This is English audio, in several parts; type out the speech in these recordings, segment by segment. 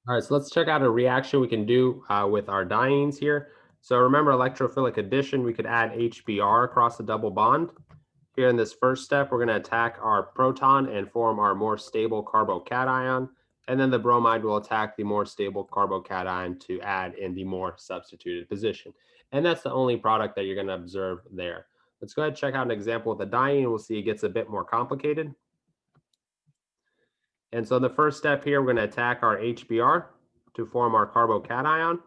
All right, so let's check out a reaction we can do with our dienes here. So remember electrophilic addition, we could add HBr across the double bond. Here in this first step, we're going to attack our proton and form our more stable carbocation. And then the bromide will attack the more stable carbocation to add in the more substituted position. And that's the only product that you're going to observe there. Let's go ahead and check out an example with the diene. We'll see it gets a bit more complicated. And so the first step here, we're going to attack our HBr to form our carbocation.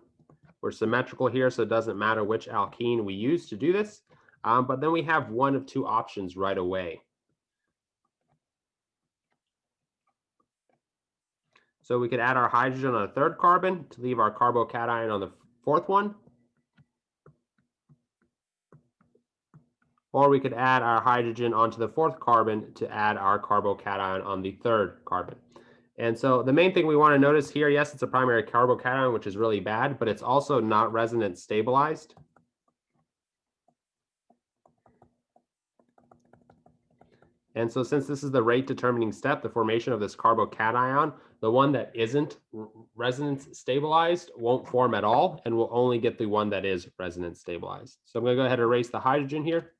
We're symmetrical here, so it doesn't matter which alkene we use to do this. But then we have one of two options right away. So we could add our hydrogen on the third carbon to leave our carbocation on the fourth one. Or we could add our hydrogen onto the fourth carbon to add our carbocation on the third carbon. And so the main thing we want to notice here, yes, it's a primary carbocation, which is really bad, but it's also not resonance stabilized. And so since this is the rate determining step, the formation of this carbocation, the one that isn't resonance stabilized won't form at all, and we'll only get the one that is resonance stabilized. So I'm going to go ahead and erase the hydrogen here,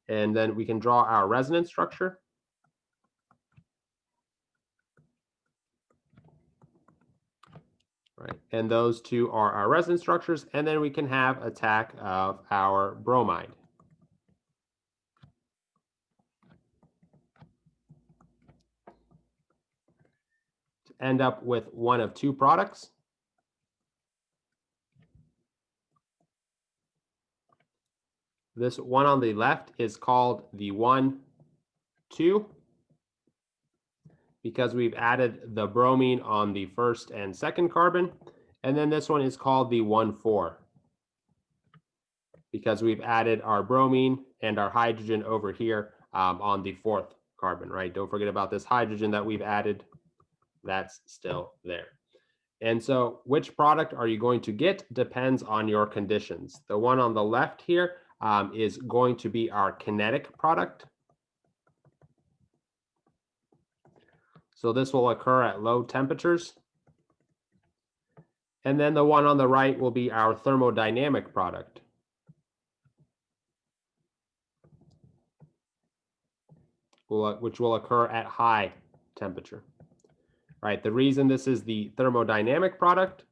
and then we can draw our resonance structure. Right, and those two are our resonance structures, and then we can have attack of our bromide. To end up with one of two products. This one on the left is called the 1, 2, because we've added the bromine on the first and second carbon. And then this one is called the 1, 4, because we've added our bromine and our hydrogen over here on the fourth carbon, right? Don't forget about this hydrogen that we've added. That's still there. And so which product are you going to get depends on your conditions. The one on the left here is going to be our kinetic product. So this will occur at low temperatures. And then the one on the right will be our thermodynamic product. Which will occur at high temperature. Right, the reason this is the thermodynamic product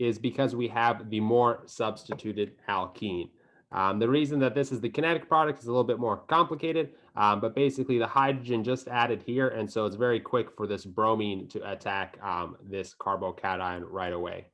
is because we have the more substituted alkene. The reason that this is the kinetic product is a little bit more complicated, but basically the hydrogen just added here, and so it's very quick for this bromine to attack this carbocation right away.